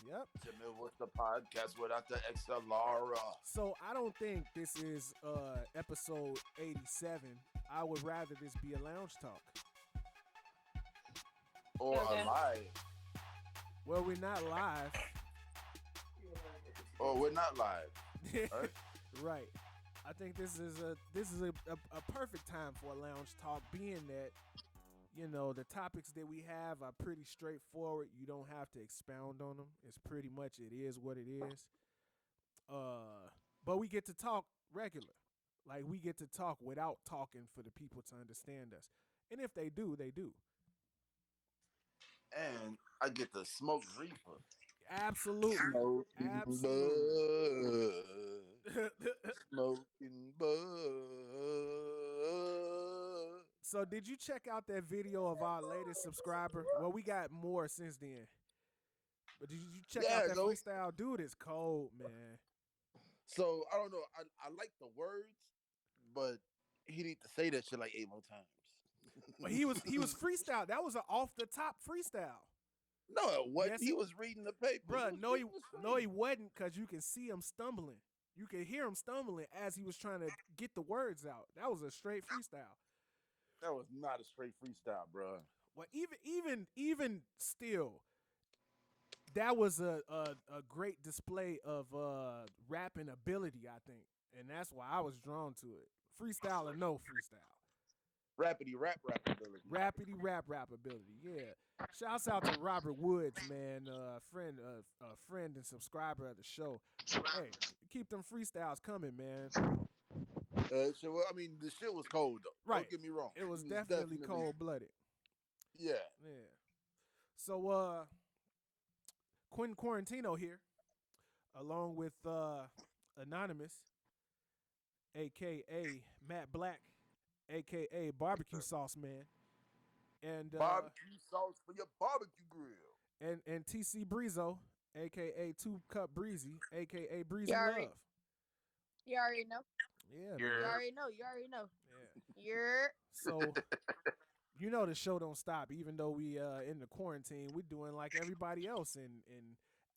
Yep. Jimmy, what's the podcast without the XLR? So I don't think this is episode 87. I would rather this be a lounge talk. Or Okay. alive? Well, we're not live. Or we're not live. Right? Right. I think this is a perfect time for a lounge talk, being that the topics that we have are pretty straightforward. You don't have to expound on them. It's pretty much it is what it is. But we get to talk regular. Like we get to talk without talking for the people to understand us. And if they do, they do. And I get to smoke reefer. Absolutely. Smoking Absolutely. bud. Smoking bud. So did you check out that video of our latest subscriber? Well, we got more since then. But did you check out that freestyle? Dude is cold, man. So I don't know. I like the words, but he need to say that shit like 8 more times. But he was freestyle. That was an off the top freestyle. No, it wasn't. Yes, he was reading the paper. Bruh, no, he wasn't, because you can see him stumbling. You can hear him stumbling as he was trying to get the words out. That was a straight freestyle. That was not a straight freestyle, bro. Well, even still, that was a great display of rapping ability, I think, and that's why I was drawn to it. Freestyle or no freestyle. Rappity rap ability. Rappity rap ability, yeah. Shouts out to Robert Woods, man, friend and subscriber of the show. Hey, keep them freestyles coming, man. So I mean, the shit was cold though. Right. Don't get me wrong. It was definitely cold blooded. Yeah. Yeah. So Quentin Quarantino here, along with Anonymous, aka Matt Black, aka Barbecue Sauce Man, and barbecue sauce for your barbecue grill, and TC Breezo, aka 2 Cup Breezy, aka Breezy You Love. You already know. Yeah, You man. already know. You already know. Yeah. You're So the show don't stop, even though we in the quarantine. We're doing like everybody else and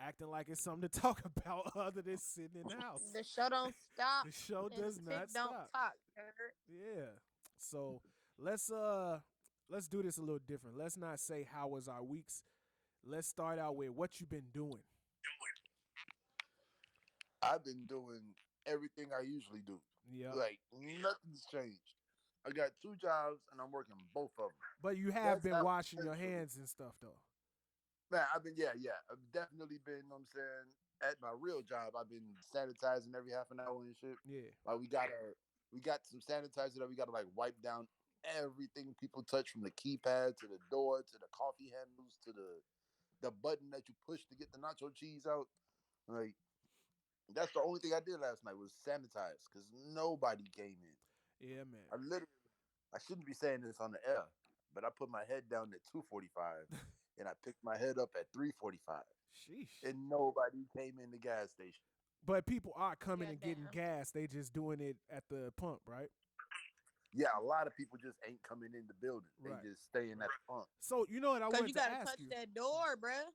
acting like it's something to talk about other than sitting in the house. the show don't stop. The show does not don't stop. talk. You're. Yeah. So let's do this a little different. Let's not say how was our weeks. Let's start out with what you've been doing. I've been doing everything I usually do. Yeah. Like nothing's changed. I got 2 jobs and I'm working both of them. But you have been washing your hands and stuff though. Man, I've been I've definitely been, you know what I'm saying, at my real job, I've been sanitizing every half an hour and shit. Yeah. Like we got some sanitizer that we gotta like wipe down everything people touch, from the keypad to the door to the coffee handles to the button that you push to get the nacho cheese out. Like that's the only thing I did last night was sanitize, because nobody came in. Yeah, man. I shouldn't be saying this on the air, but I put my head down at 2:45 and I picked my head up at 3:45. Sheesh. And nobody came in the gas station. But people are coming and Goddamn. getting gas. They just doing it at the pump, right? Yeah, a lot of people just ain't coming in the building. Right. They just staying at the pump. So you know what I Cause wanted you to gotta ask touch you. that door, bruh.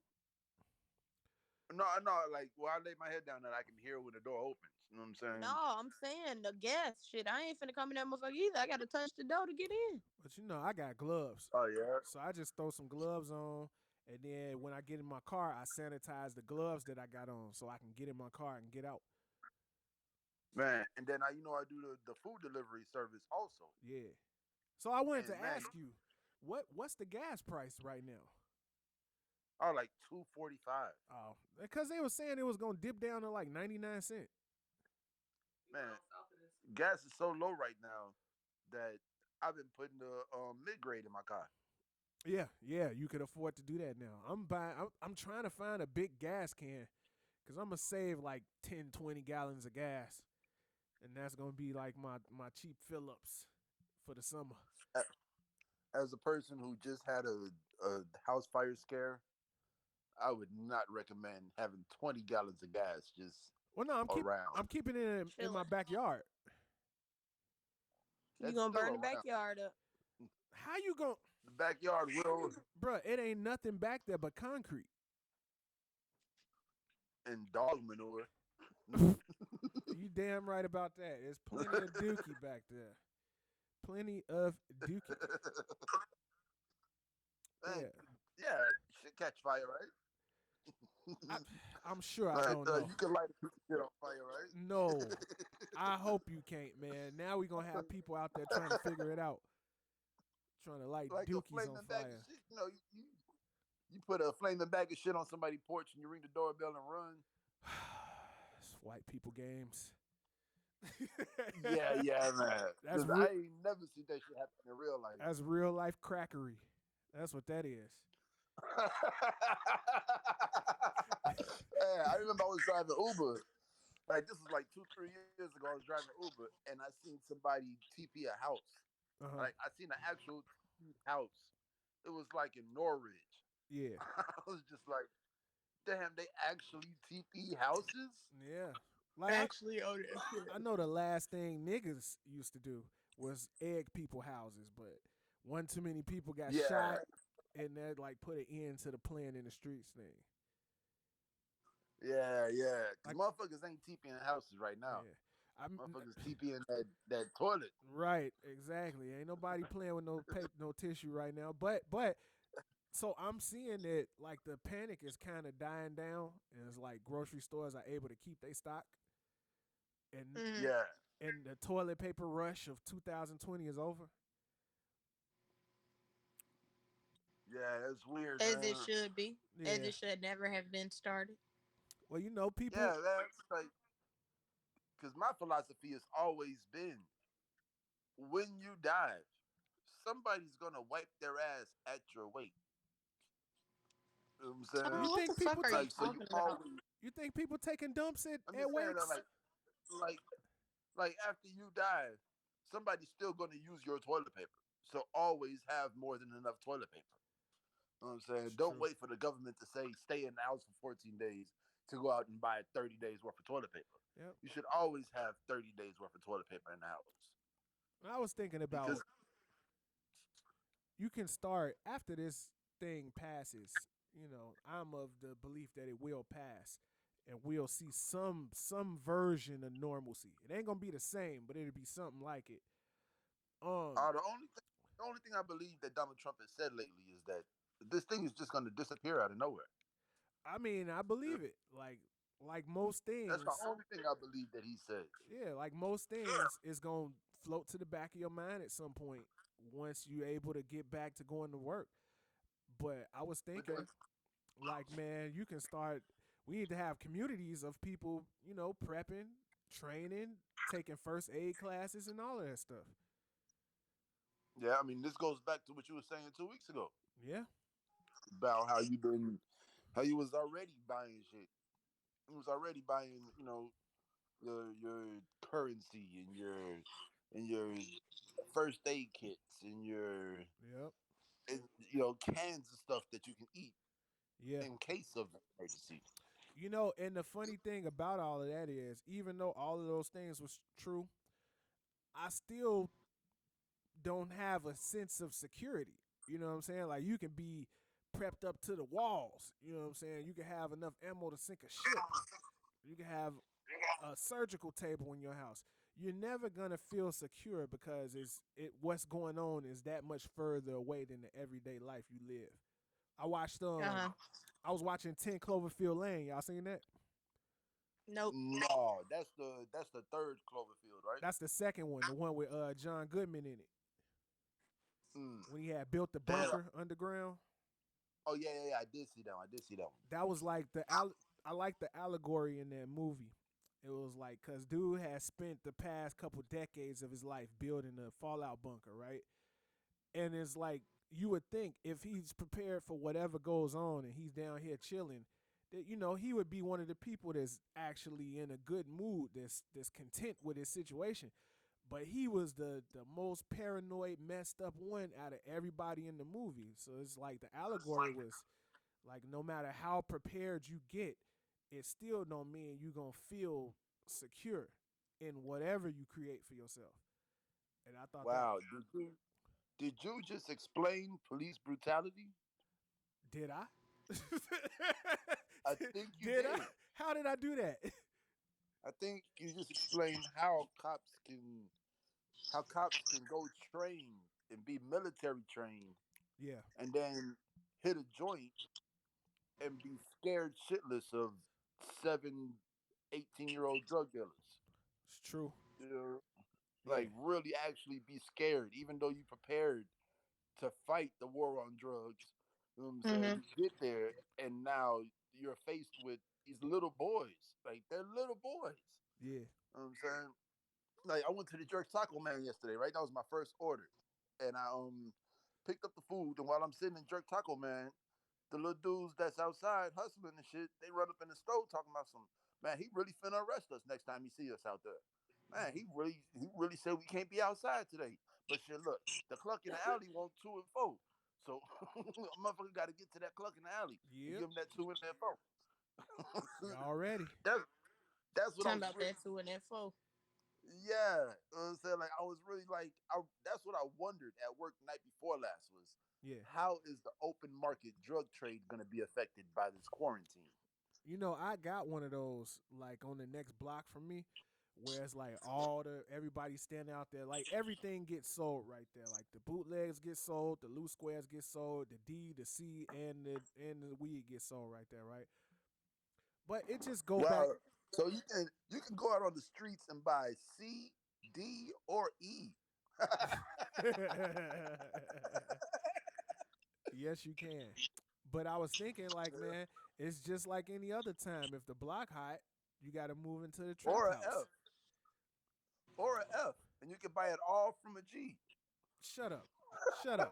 No, like, well, I lay my head down and I can hear when the door opens. You know what I'm saying? No, I'm saying the gas shit. I ain't finna come in that motherfucker either. I gotta touch the door to get in. But I got gloves. Oh, yeah? So I just throw some gloves on, and then when I get in my car, I sanitize the gloves that I got on so I can get in my car and get out. Man, and then I do the food delivery service also. Yeah. So I wanted to Man. ask you, what's the gas price right now? Oh, like $2.45. Oh, because they were saying it was gonna dip down to like 99 cents. Man, gas is so low right now that I've been putting the mid-grade in my car. Yeah, you could afford to do that now. I'm trying to find a big gas can, because I'm gonna save like 10, 20 gallons of gas, and that's gonna be like my cheap fill-ups for the summer. As a person who just had a house fire scare, I would not recommend having 20 gallons of gas just around. I'm keeping it in my backyard. You gonna burn the backyard up. How you gonna? The backyard will. Bruh, it ain't nothing back there but concrete. and dog manure. You damn right about that. There's plenty of dookie back there. Plenty of dookie. Man, Yeah. yeah, shit catch fire, right? I, I'm sure I Like don't know. you can light shit on fire, right? No. I hope you can't, man. Now we gonna have people out there trying to figure it out. Trying to light Like a dookies on flaming bag of fire. shit. You put a flaming bag of shit on somebody's porch and you ring the doorbell and run. It's white people games. Yeah, man. That's Because real. I ain't never seen that shit happen in real life. That's real life crackery. That's what that is. Yeah, I remember I was driving Uber. Like this was like 2-3 years ago. I was driving Uber and I seen somebody TP a house. Uh-huh. Like I seen an actual house. It was like in Norridge. Yeah. I was just like, damn, they actually TP houses? Yeah. Like Actually, oh that shit. I know the last thing niggas used to do was egg people houses, but one too many people got Yeah, shot and that like put an end to the playing in the streets thing. yeah. Because Like motherfuckers ain't TPing houses right now. yeah. I'm Motherfuckers TPing that toilet. right, exactly. Ain't nobody playing with no paper, no tissue right now. But so I'm seeing that like the panic is kind of dying down and it's like grocery stores are able to keep their stock and Mm, Yeah, the toilet paper rush of 2020 is over. yeah, that's weird, as it man. should be. As Yeah. it should never have been started. Well, you know, people. Yeah, that's like, because my philosophy has always been when you die, somebody's gonna wipe their ass at your wake. You know what I'm You saying? What the think fuck people are you take? Like, so you talking about? always, You think people taking dumps I'm at just saying that, wakes? like, like after you die, somebody's still gonna use your toilet paper. So always have more than enough toilet paper. You know what I'm saying? It's Don't true. wait for the government to say stay in the house for 14 days to go out and buy 30 days worth of toilet paper. Yep. You should always have 30 days worth of toilet paper in the house. I was thinking Because about you can start after this thing passes. You know, I'm of the belief that it will pass, and we'll see some version of normalcy. It ain't gonna be the same, but it'll be something like it. Um, uh, the only thing, the only thing I believe that Donald Trump has said lately is that this thing is just going to disappear out of nowhere. I mean, I believe it. Like most That's the things, only thing I believe that he said. yeah, like most things, it's gonna float to the back of your mind at some point once you're able to get back to going to work. But I was But then, thinking, like, man, you can start. We need to have communities of people, you know, prepping, training, taking first aid classes, and all of that stuff. yeah, I mean, this goes back to what you were saying 2 weeks ago Yeah, about how you was already buying shit. You was already buying, your currency and your first aid kits and yep, cans of stuff that you can eat yeah. in case of an emergency. You know, and the funny thing about all of that is, even though all of those things was true, I still don't have a sense of security. You know what I'm saying? Like you can be prepped up to the walls. You know what I'm saying? You can have enough ammo to sink a ship. You can have a surgical table in your house. You're never gonna feel secure because what's going on is that much further away than the everyday life you live. I watched Uh-huh. I was watching 10 Cloverfield Lane. Y'all seen that? Nope. No, that's the third Cloverfield, right? That's the second one, the one with John Goodman in it. Mm. When he had built the Damn. bunker underground. Oh yeah. I did see that one. I did see that one. That was like I like the allegory in that movie. It was like cause dude has spent the past couple decades of his life building a fallout bunker, right? And it's like you would think if he's prepared for whatever goes on and he's down here chilling, that he would be one of the people that's actually in a good mood, that's content with his situation. But he was the most paranoid, messed up one out of everybody in the movie. So it's like the allegory was like no matter how prepared you get, it still don't mean you gonna feel secure in whatever you create for yourself. And I thought that Wow. Did you just explain police brutality? did I? I think you Did I? did. How How did I do that? I think you just explained how cops can go train and be military trained Yeah, and then hit a joint and be scared shitless of 7, 18-year-old drug dealers. it's true. You know, Yeah, like really actually be scared, even though you prepared to fight the war on drugs. You know what I'm saying? Mhm. You get there and now you're faced with these little boys. Like they're little boys. yeah. You know what I'm saying? Like I went to the Jerk Taco Man yesterday, right? That was my first order. And I picked up the food and while I'm sitting in Jerk Taco Man, the little dudes that's outside hustling and shit, they run up in the stove talking about some man, he really finna arrest us next time he see us out there. Man, he really said we can't be outside today. But shit, look, the cluck in the alley want 2 and 4. So motherfucker gotta get to that cluck in the alley and Yep. give him that 2 and that 4. Already. that's that's what I Talking was about really that 2 and that 4. yeah. You know what I'm saying? Like I was really like that's what I wondered at work the night before last was Yeah. how is the open market drug trade gonna be affected by this quarantine? I got one of those like on the next block from me, where it's like everybody standing out there, like everything gets sold right there. Like the bootlegs get sold, the loose squares get sold, the D, the C, and the weed get sold right there, right? But it just go back. Well, so you can go out on the streets and buy C, D, or E. Yes, you can. But I was thinking, like, man, it's just like any other time. If the block hot, you got to move into the trap or a house. F, or a F, and you can buy it all from a G. Shut up. Shut up.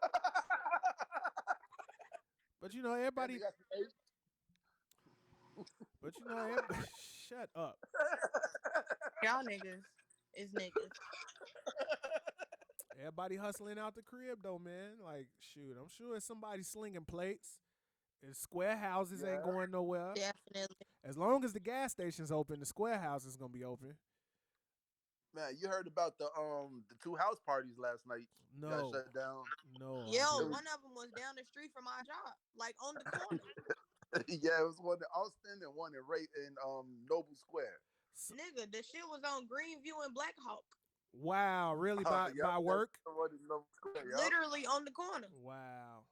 But And they everybody. got some H. But everybody. Shut up. Y'all niggas is niggas. Everybody hustling out the crib though, man. Like, shoot, I'm sure it's somebody slinging plates. And square houses ain't Yeah, going nowhere. Definitely. As long as the gas station's open, the square house is gonna be open. man, you heard about the 2 house parties last night got No, shut down. no, I Yo, It didn't. was one of them was down the street from our job, like on the corner. yeah, it was one in Austin and one in Noble Square. S Nigga, the shit was on Greenview and Black Hawk. Wow, really Yep, by that's work? the one in Noble Square. Yep. Literally on the corner. Wow.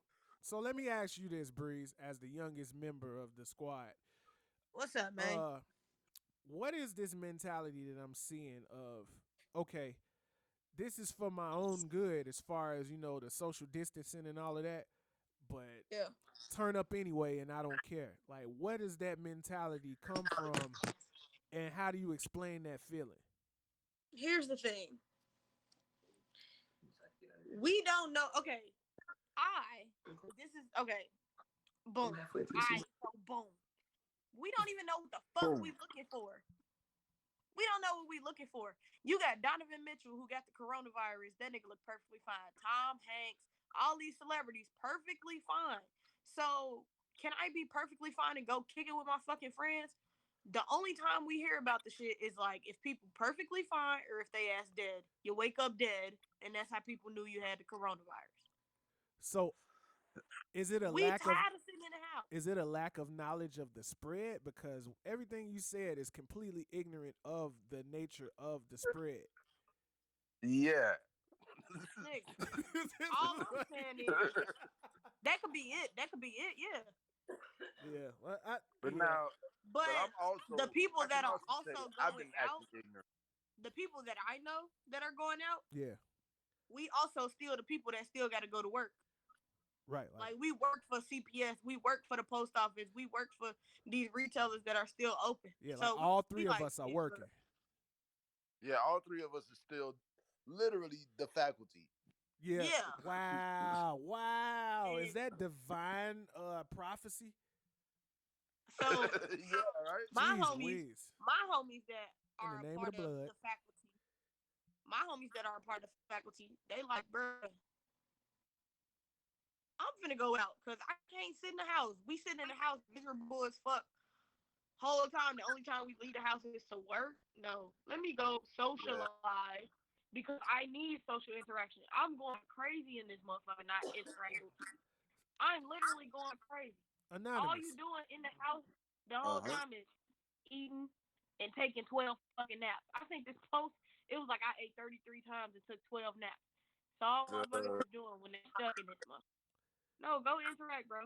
So let me ask you this, Breeze, as the youngest member of the squad. What's up, man? Uh, what is this mentality that I'm seeing of, okay, this is for my own good as far as, the social distancing and all of that, but Yeah. turn up anyway and I don't care. Like, where does that mentality come from and how do you explain that feeling? Here's the thing. We don't know. Okay. This is okay. Boom. So boom. We don't even know what the fuck we Boom. looking for. We don't know what we looking for. You got Donovan Mitchell who got the coronavirus. That nigga look perfectly fine. Tom Hanks, all these celebrities, perfectly fine. So can I be perfectly fine and go kick it with my fucking friends? The only time we hear about the shit is like if people perfectly fine or if they ass dead. You wake up dead, and that's how people knew you had the coronavirus. So is it a We lack of tired of sitting in the house. is it a lack of knowledge of the spread? Because everything you said is completely ignorant of the nature of the spread. Yeah. Nigga. This All is I'm like- saying is that could be it. That could be it, yeah. yeah, well, But yeah, now, but But I'm also, the people I that can are also say also I've going been out, acting ignorant. the people that I know that are going out, yeah, we also still the people that still got to go to work. right. Like, Like we work for CPS, we work for the post office, we work for these retailers that are still open. yeah, like So all we three of like, us are yeah. working. Yeah, all 3 of us are still literally the faculty. Yeah. Yeah. Wow. Wow. Is And that divine prophecy? so yeah, right. my Jeez homies, Louise. my homies that In the are a name of the part of blood. the faculty, my homies that are a part of the faculty, they like, bro, I'm finna go out because I can't sit in the house. We sitting in the house miserable as fuck. Whole time, the only time we leave the house is to work. No, let me go Yeah. socialize because I need social interaction. I'm going crazy in this motherfucker, not interacting with people. I'm literally going crazy. All you Anonymous. doing in the house the Uh whole huh. time is eating, and taking 12 fucking naps. I think this post, it was like I ate 33 times and took 12 naps. So all motherfuckers is doing when they stuck in this month. No, go interact, bro.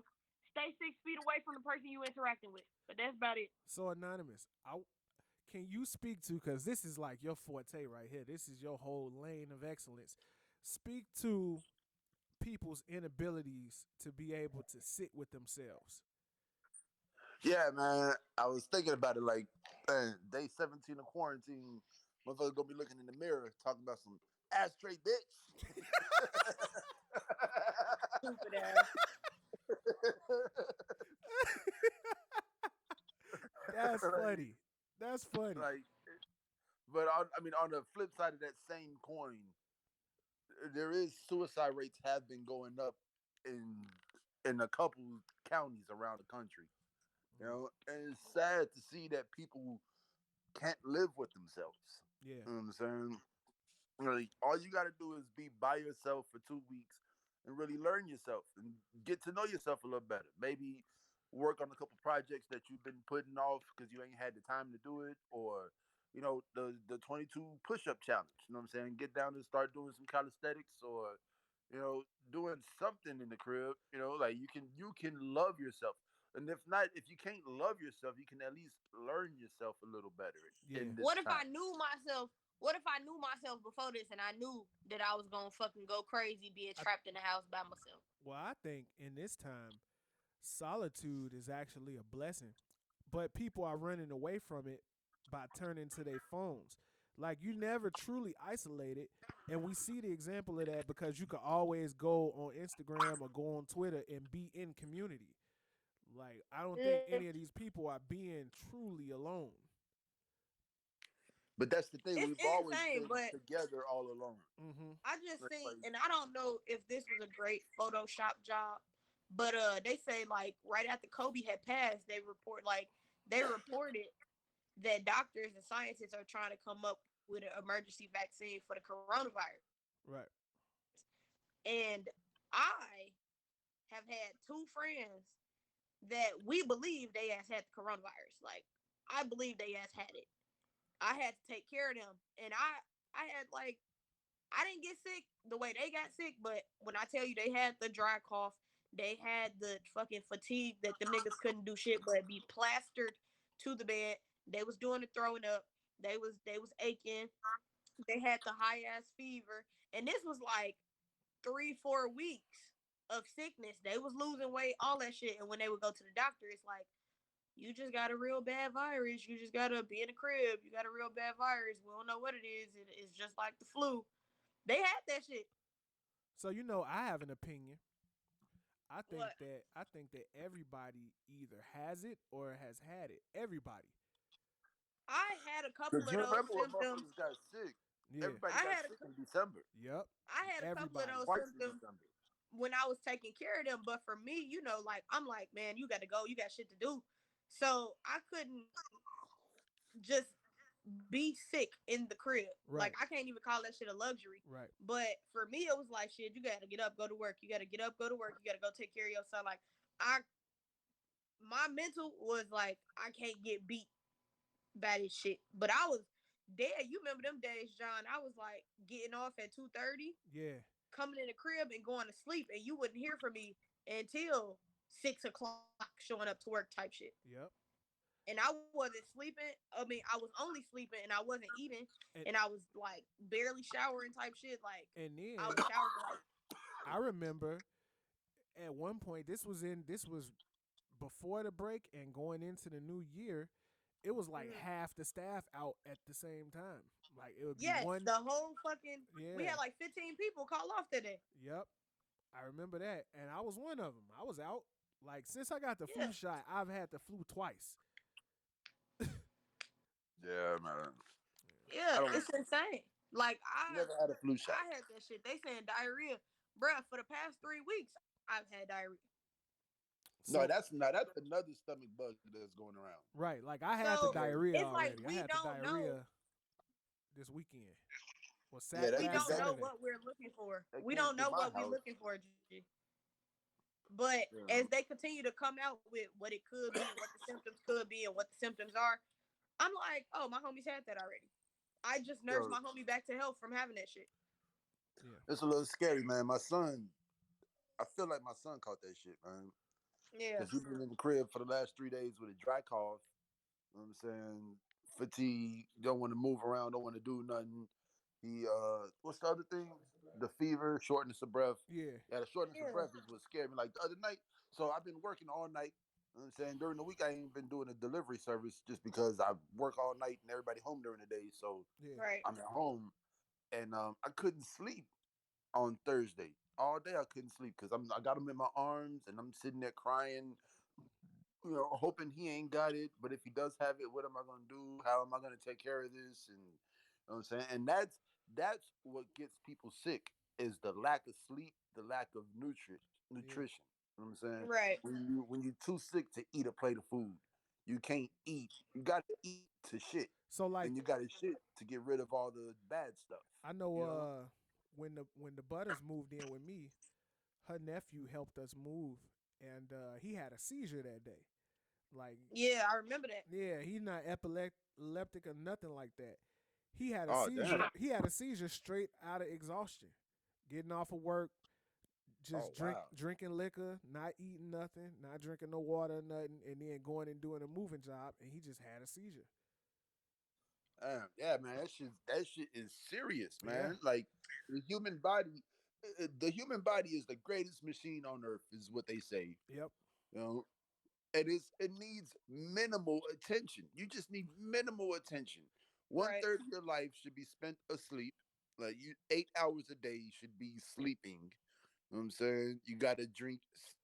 Stay 6 feet away from the person you interacting with. But that's about it. So anonymous, can you speak to, because this is like your forte right here. This is your whole lane of excellence. Speak to people's inabilities to be able to sit with themselves. Yeah, man. I was thinking about it like, man, day 17 of quarantine, motherfuckers gonna be looking in the mirror talking about some ass straight bitch. Stupid ass. That's like, funny. That's funny. like, but on the flip side of that same coin, there is suicide rates have been going up in a couple counties around the country. You Mm. know, and it's sad to see that people can't live with themselves. Yeah. You know what I'm saying? Like, all you got to do is be by yourself for 2 weeks and really learn yourself and get to know yourself a little better. Maybe work on a couple projects that you've been putting off because you ain't had the time to do it, or the 22 push-up challenge. You know what I'm saying? Get down and start doing some calisthenics, or doing something in the crib. Like you can love yourself. And if not, if you can't love yourself, you can at least learn yourself a little better Yeah. in this What if I time. knew myself? What if I knew myself before this and I knew that I was gonna fucking go crazy being I, trapped in the house by myself? well, I think in this time, solitude is actually a blessing, but people are running away from it by turning to their phones. Like, you never truly isolated, and we see the example of that because you can always go on Instagram or go on Twitter and be in community. Like, I don't think any of these people are being truly alone. But that's the thing. It's We've always insane, been but together all along. Mm-hmm. I just Like, think, and I don't know if this was a great Photoshop job, but they say like right after Kobe had passed, they reported that doctors and scientists are trying to come up with an emergency vaccine for the coronavirus. Right. And I have had two friends that we believe they has had the coronavirus. Like, I believe they has had it. I had to take care of them, and I had like, I didn't get sick the way they got sick, but when I tell you they had the dry cough, they had the fucking fatigue that them niggas couldn't do shit but be plastered to the bed. They was doing the throwing up. They was aching. They had the high ass fever, and this was like 3-4 weeks of sickness. They was losing weight, all that shit. And when they would go to the doctor, it's like, you just got a real bad virus. You just gotta be in the crib. You got a real bad virus. We don't know what it is. It's just like the flu. They had that shit. So I have an opinion. What? I think that everybody either has it or has had it. Everybody. I had a couple because of you those remember when symptoms. motherfuckers got sick? Yeah. Everybody I got had a sick in December. Yep. I had a couple of Everybody. those Twice in symptoms December. when I was taking care of them. But for me, like, I'm like, man, you got to go. You got shit to do. So I couldn't just be sick in the crib. Like, Right. I can't even call that shit a luxury. Right. But for me, it was like, shit, you got to get up, go to work. You got to get up, go to work. You got to go take care of your son. Like, I, my mental was like, I can't get beat by this shit. But I was dead. You remember them days, John? I was like getting off at 2:30, Yeah. coming in the crib and going to sleep, and you wouldn't hear from me until 6 o'clock, showing up to work type shit. Yep. And I wasn't sleeping. I mean, I was only sleeping and I wasn't eating, And and I was like barely showering type shit. Like, and I would then shower for like, I remember at one point, this was before the break and going into the new year, it was like mm-hmm. half the staff out at the same time. Like, it would be Yes, one. the whole fucking. We Yeah. had like 15 people call off today. Yep. I remember that, and I was one of them. I was out. Like, since I got the Yeah, flu shot, I've had the flu twice. Yeah, man. yeah, I don't. it's insane. Like, Never had a flu shot. I had that shit. They saying diarrhea, bruh. For the past 3 weeks, I've had diarrhea. No, So that's another stomach bug that's going around. right, like I had the So Like, diarrhea it's like already. I we had the don't know. diarrhea this weekend. Was yeah, We that's last don't know exactly. Saturday. what we're looking for. That We came don't through know my what we're house. looking for, G. But Yeah. as they continue to come out with what it could be and what the symptoms could be and what the symptoms are, I'm like, oh, my homies had that already. I just nursed Yo, my homie back to health from having that shit. Yeah. it's a little scary, man. My son, I feel like my son caught that shit, man. Yeah. Because he's been in the crib for the last 3 days with a dry cough. You know what I'm saying? Fatigue, don't want to move around, don't want to do nothing. He what's the other thing? The fever, shortness of breath. Yeah. Yeah, the shortness of Yeah. breath is what scared me. Like the other night, so I've been working all night. You know what I'm saying? During the week I ain't been doing a delivery service just because I work all night and everybody home during the day. So Yeah. Right. I'm at home and I couldn't sleep on Thursday. All day I couldn't sleep because I got him in my arms and I'm sitting there crying, hoping he ain't got it. But if he does have it, what am I gonna do? How am I gonna take care of this? And you know what I'm saying? And that's what gets people sick is the lack of sleep, the lack of Yeah. nutrition. You know what I'm saying? Right. When you're too sick to eat a plate of food, you can't eat. You gotta eat to shit. So And like, you gotta shit to get rid of all the bad stuff. I know You know? when the Butters moved in with me, her nephew helped us move, and he had a seizure that day. Like, Yeah, I remember that. yeah, he's not epileptic or nothing like that. He had a Oh damn. seizure. He had a seizure straight out of exhaustion, getting off of work, just Oh wow. drinking liquor, not eating nothing, not drinking no water, nothing, and then going and doing a moving job, and he just had a seizure. Yeah, man, that shit is serious, Yeah. man. Like the human body is the greatest machine on earth, is what they say. Yep. You know, it needs minimal attention. You just need minimal attention. One Right. third of your life should be spent asleep. Like 8 hours a day should be sleeping. You know what I'm saying? You got to drink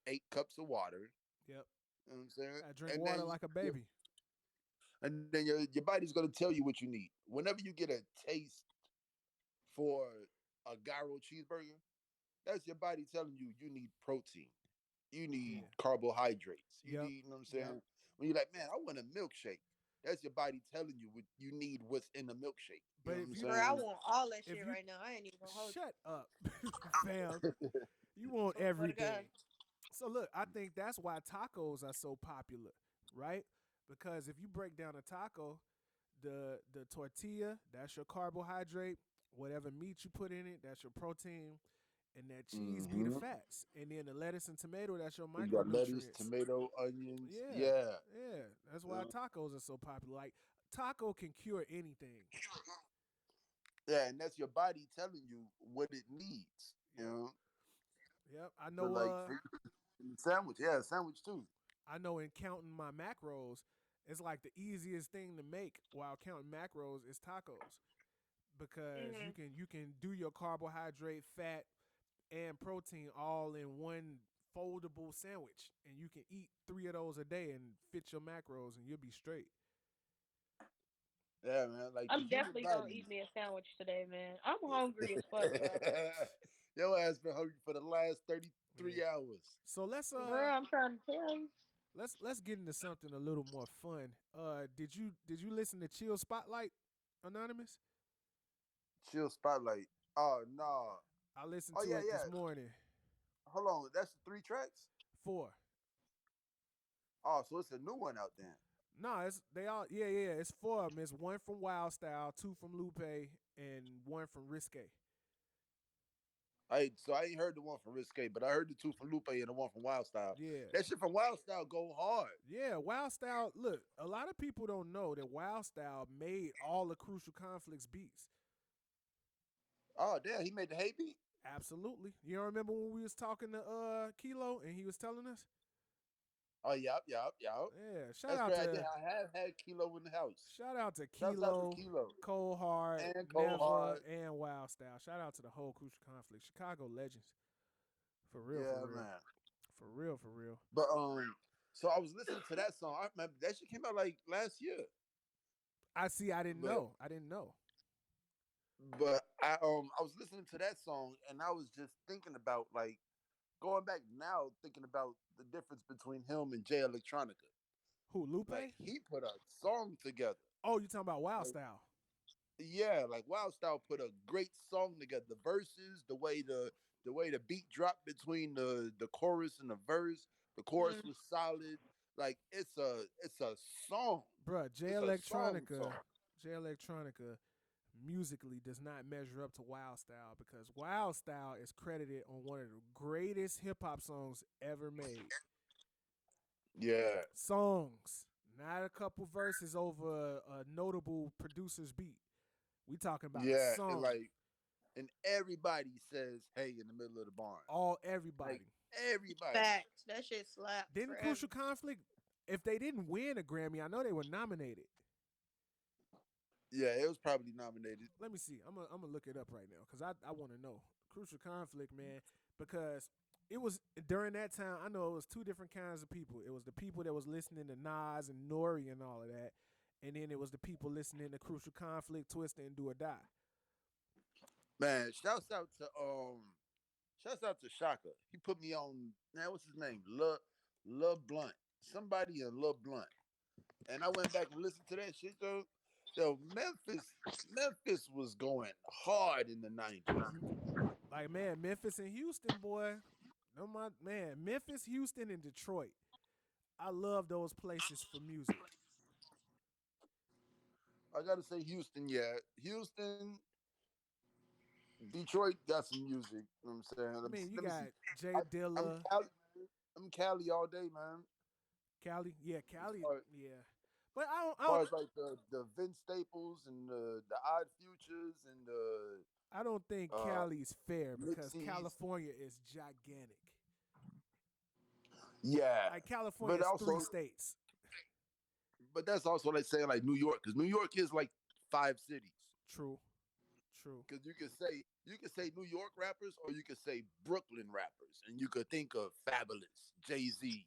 8 cups of water. Yep. You know what I'm saying? I drink water like a baby. And then your body's going to tell you what you need. Whenever you get a taste for a gyro cheeseburger, that's your body telling you you need protein. You need Yeah. carbohydrates. You Yep. need, you know what I'm Yep. saying? When you're like, man, I want a milkshake. That's your body telling you what you need, what's in the milkshake. You But know what if I'm you Bro, I saying? want all that if shit you right now. I ain't even gonna hold you. shut up, fam, you want Swear to God. everything. So look, I think that's why tacos are so popular, right? Because if you break down a taco, the tortilla, that's your carbohydrate. Whatever meat you put in it, that's your protein. And that cheese be the Mm-hmm. fats. And then the lettuce and tomato, that's your You got lettuce, micronutrients. tomato, onions. Yeah. Yeah. Yeah. That's why Uh, tacos are so popular. Like, taco can cure anything. yeah, and that's your body telling you what it needs. You Yep. know, Yep. I but know like sandwich, yeah, sandwich too. in counting my macros, it's like the easiest thing to make while counting macros is tacos. Because Hmm. you can do your carbohydrate, fat, and protein all in one foldable sandwich, and you can eat 3 of those a day and fit your macros, and you'll be straight. Yeah, man. Like the I'm human definitely gonna body. eat me a sandwich today, man. I'm hungry as fuck, bro. Your ass been hungry for the last Yeah. 33 hours. So let's Bro, I'm trying to tell you. let's get into something a little more fun. Did you listen to Chill Spotlight, Anonymous? Chill spotlight. Oh no. I listened Oh to yeah, it this yeah. morning. Hold on. That's the 3 tracks? Four. Oh, so it's a new one out there. No, it's they all yeah. It's four of them. It's one from Wild Style, two from Lupe, and one from Risque. I ain't heard the one from Risque, but I heard the two from Lupe and the one from Wild Style. Yeah. That shit from Wild Style go hard. Yeah, Wild Style. Look, a lot of people don't know that Wild Style made all the Crucial Conflicts beats. Oh damn, he made the hay beat? Absolutely. You don't remember when we was talking to Kilo and he was telling us? Oh yep. Yeah. Shout That's out great idea. to I have had Kilo in the house. Shouts out to Kilo, Kilo Cold Hard, and Cold Never, Hard. and Wild Style. Shout out to the whole Crucial Conflict. Chicago legends. For real, for Yeah, real. man. For real, for real. But so I was listening to that song. I remember that shit came out like last year. I see. I didn't But know. I didn't know. I was listening to that song and I was just thinking about like going back now, thinking about the difference between him and Jay Electronica. Who, Like Lupe? he put a song together. Oh, you talking about Wild Like, Style? yeah, like Wild Style put a great song together. The verses, the way the beat dropped between the chorus and the verse. The chorus Mm. was solid. Like it's a song. Bruh, It's a song song. J Electronica musically does not measure up to Wild Style because Wild Style is credited on one of the greatest hip hop songs ever made. Yeah, Songs, not a couple verses over a notable producer's beat. We talking about a yeah, and song. like, and everybody says, "Hey," in the middle of the barn. All Like everybody. everybody. Facts. That shit slapped Didn't forever. Crucial Conflict, if they didn't win a Grammy, I know they were nominated. Yeah, it was probably nominated. Let me see. I'm gonna look it up right now because I want to know Crucial Conflict, man, because it was during that time. I know it was two different kinds of people. It was the people that was listening to Nas and Nori and all of that, and then it was the people listening to Crucial Conflict, Twista, and Do or Die. Man, shouts out to Shaka. He put me on. Man, what's his name? Love Blunt. Somebody in Love Blunt. And I went back and listened to that shit though. Yo, Memphis was going hard in the 90s. Like man, Memphis and Houston, boy. No my man, Memphis, Houston, and Detroit. I love those places for music. I gotta say Houston, yeah. Houston, Detroit got some music. You know what I'm saying? I mean, you Let me see. got Jay I, I'm Dilla, Cali, man. I'm Cali all day, man. Cali. Yeah, As Cali. far, Yeah, but I don't. as far as like the Vince Staples and the Odd Futures and the I don't think uh Cali's fair because Mixies. California is gigantic. Yeah. Like California But is three also states. but that's also like saying like New York, because New York is like 5 cities. True, true. Because you can say New York rappers or you could say Brooklyn rappers, and you could think of Fabulous, Jay-Z,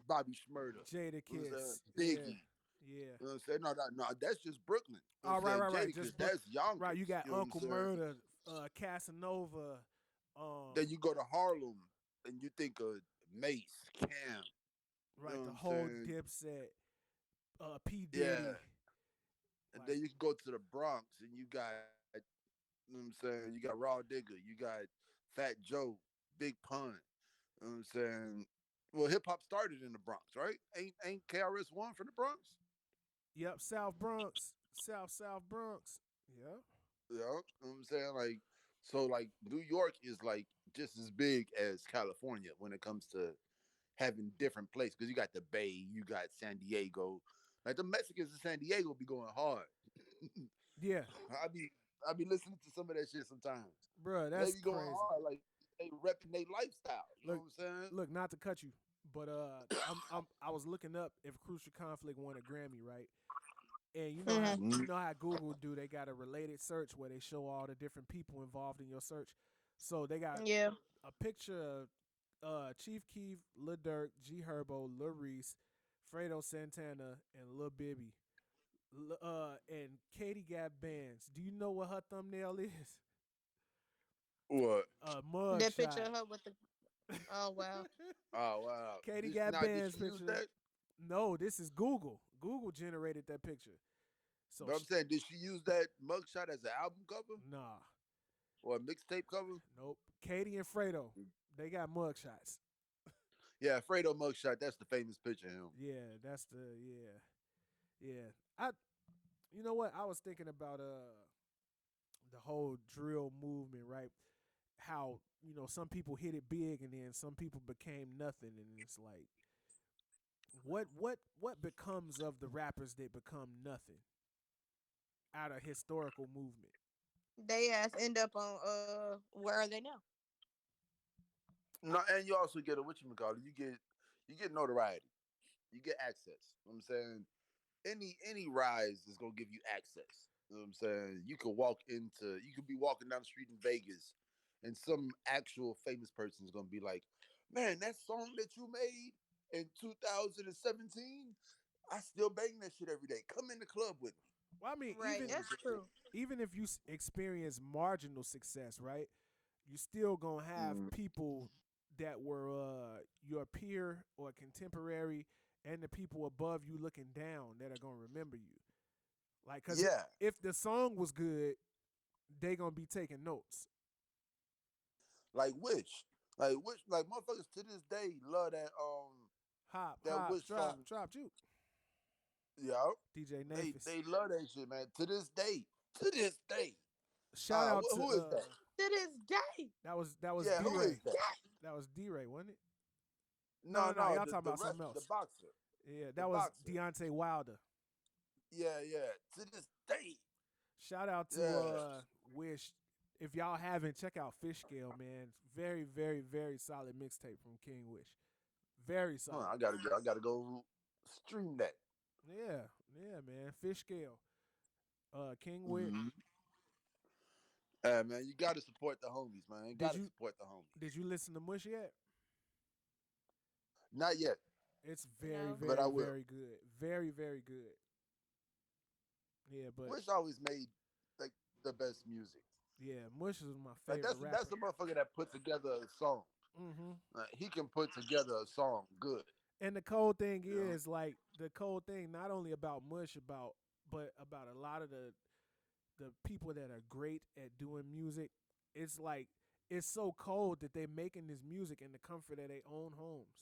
Bobby Shmurda, Jada you know what I'm saying? Kiss. Yeah, Biggie. yeah. You know what I'm saying? No, that's just Brooklyn. You know Oh, what I'm saying? right. Jadakiss, Just that's right. You Yonkers. got You know what I'm Uncle saying? Murder, Casanova. Then you go to Harlem and you think of Mace, Cam. You know Right, what the I'm whole saying? Dipset, P Yeah. Diddy. And Like, then you can go to the Bronx and you got, you know what I'm saying? You got Raw Digger, you got Fat Joe, Big Pun. You know what I'm saying? Well, hip hop started in the Bronx, right? Ain't KRS One from the Bronx? yep, South Bronx, South Bronx. Yep. Yeah, you know what I'm saying? Like, so like New York is like just as big as California when it comes to having different places. Because you got the Bay, you got San Diego. Like the Mexicans in San Diego be going hard. Yeah, I be I be listening to some of that shit sometimes. bruh, They that's be going crazy. hard, like they repping their lifestyle. You know Look, what I'm saying? look, not to cut you, but I was looking up if Crucial Conflict won a Grammy, right? And Hmm. you know how Google do, they got a related search where they show all the different people involved in your search. So they got Yeah. a picture of Chief Keef, Lil Durk, G Herbo, Lil Reese, Fredo Santana, and Lil Bibby. And Katie Gap Bands. Do you know what her thumbnail is? What? A That picture mugshot. of her with the. Oh wow. Oh wow. Katie Did, Gap now did Bands she use picture. that? No, this is Google. Google generated that picture. So But I'm saying, did she use that mugshot as an album cover nah, or a mixtape cover? nope. Katie and Fredo, they got mugshots. Yeah, Fredo mugshot. That's the famous picture of him. Yeah, that's the yeah. I you know what? I was thinking about the whole drill movement, right? How, some people hit it big and then some people became nothing and it's like what becomes of the rappers that become nothing out of historical movement? They ass end up on where are they now? No, and you also get a whatchamacallit. You get notoriety. You get access. You know what I'm saying? Any rise is gonna give you access. You know what I'm saying? You could be walking down the street in Vegas and some actual famous person is gonna be like, man, that song that you made in 2017, I still bang that shit every day. Come in the club with me. Well, I mean, Right. You know what That's I'm saying? true. even if you experience marginal success, right? You still gonna have Mm, people that were your peer or contemporary, and the people above you looking down that are gonna remember you. Like, cause yeah. if the song was good, they gonna be taking notes. Like which? Like motherfuckers to this day love that Hop, that hop, Wish drop, song. drop, juke. Yeah, DJ they Nafis. they love that shit, man. To this day, to this day. Shout out to Who is that? To this day. that was Yeah, D who is Ray. that? That was D Ray, wasn't it? No, No, no, y'all talking the about something rest, the else. boxer, Yeah, the that was boxer. Deontay Wilder. Yeah, yeah. To this day. Shout out to Yeah. Wish. If y'all haven't, check out Fish Scale, man. Very, very, very solid mixtape from King Wish. Very Huh, solid. I gotta go stream that. Yeah, yeah, man. Fish Scale. King Wish. Mm-hmm. Hey, man, you gotta support the homies, man. You Did gotta you support the homies. did you listen to Mush yet? Not yet, It's very, No. but I very, will. very good. Very, very good. Yeah, but Wish always made like the best music. yeah, Mush is my Like favorite that's rapper. the motherfucker that put together a song. Hmm Like, he can put together a song good. And the cold thing You know? is, like, the cold thing not only about Mush, but about a lot of the people that are great at doing music. It's like it's so cold that they're making this music in the comfort of their own homes.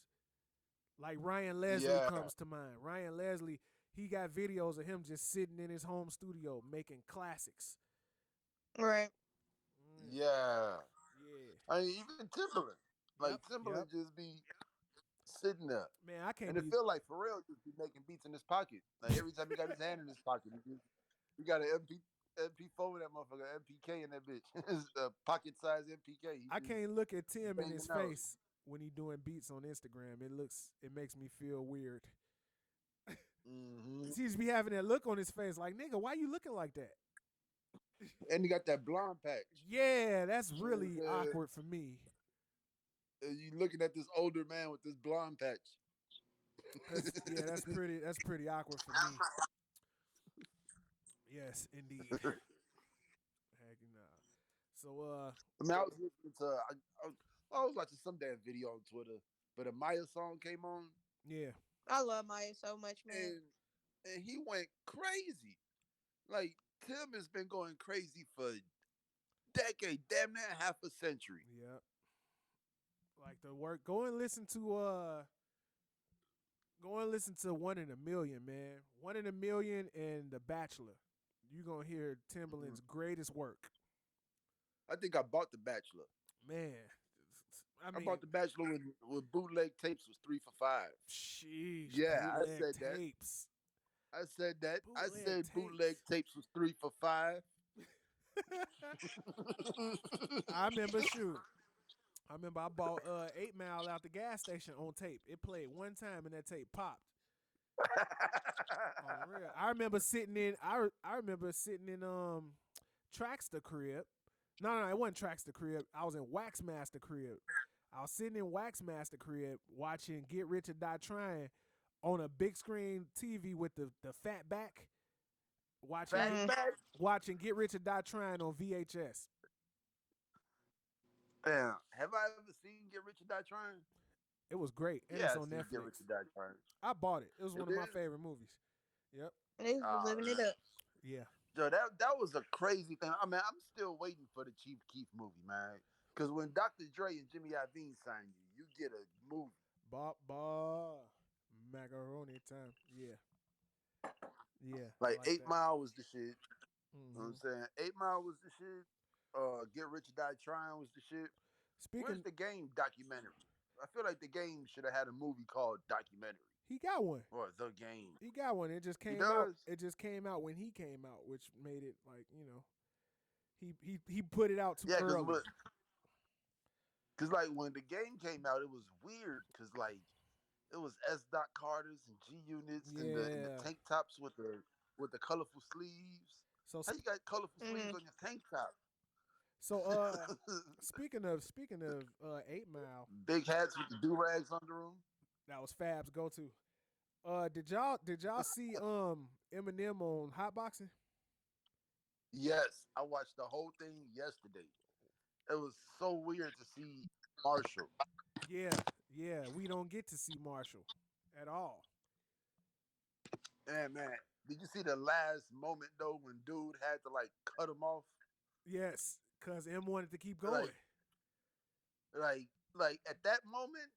Like Ryan Leslie Yeah, comes to mind. Ryan Leslie, he got videos of him just sitting in his home studio making classics. Right. Mm, yeah. yeah. I mean, even Timberland. Like Yep. Timberland Yep. just be sitting there. Man, I And can't it be. feel like Pharrell just be making beats in his pocket. Like every time he got his hand in his pocket, he got an MP4 in that motherfucker, MPK in that bitch. It's a pocket size MPK. He I just can't look at Tim in his banging out. face when he doing beats on Instagram. It makes me feel weird. Hmm. He just be having that look on his face, like, nigga, why you looking like that? And he got that blonde patch. Yeah, that's You know what I'm really saying? awkward for me. And you looking at this older man with this blonde patch. Yeah, that's pretty awkward for me. Yes, indeed. Heck no. So I mean, I was listening to, I was watching some damn video on Twitter, but a Maya song came on, yeah. I love Maya so much, man. and he went crazy. Like Tim has been going crazy for decade, damn near half a century. Yeah. Like the work. Go and listen to One in a Million, man. One in a Million and The Bachelor. You gonna hear Mhm. Timbaland's greatest work. I think I bought The Bachelor. Man. I I mean, bought The Bachelor when bootleg tapes was 3 for $5. sheesh, Yeah, I bootleg said that. tapes. I said that. I Bootleg said bootleg tapes. tapes was 3 for $5. I remember shoot. I remember I bought 8 Mile out the gas station on tape. It played one time and that tape popped. On the real. I remember sitting in Traxter crib. No, it wasn't Traxter crib. I was in Waxmaster crib. I was sitting in Waxmaster crib watching Get Rich or Die Trying on a big screen TV with the fat back. Watching Fat Get, Mm. back. watching Get Rich or Die Trying on VHS. Damn. Have I ever seen Get Rich or Die Trying? It was great, and Yeah, it's I on seen Get Rich Netflix. or Die Trying. I bought it. It was It one of my is. favorite movies. Yep. Niggas was Oh, living it up. Yeah. Joe, that was a crazy thing. I mean, I'm still waiting for the Chief Keef movie, man. Because when Dr. Dre and Jimmy Iovine sign you, you get a movie. Ba macaroni time. Yeah. Yeah. I Like like Eight that. Mile was the shit. You know what I'm Hmm saying? 8 Mile was the shit. Get Rich or Die Trying was the shit. Where's Speaking, the Game documentary? I feel like the Game should have had a movie called Documentary he got one. or The Game. He got one. It just He came out. does. It just came out when he came out, which made it like he put it out too Yeah, early. cause like when the Game came out, it was weird because like it was S. Dot Carters and G Units and the Yeah. tank tops with the colorful sleeves. So How you got colorful sleeves Hmm. on your tank top? so speaking of 8 Mile, Big hats with the do rags under them. that was Fab's go to. Did y'all see Eminem on Hotboxing? Yes, I watched the whole thing yesterday. It was so weird to see Marshall. Yeah, yeah. We don't get to see Marshall at all. And man, did you see the last moment though when dude had to like cut him off? Yes, cause M wanted to keep going. Like, like at that moment,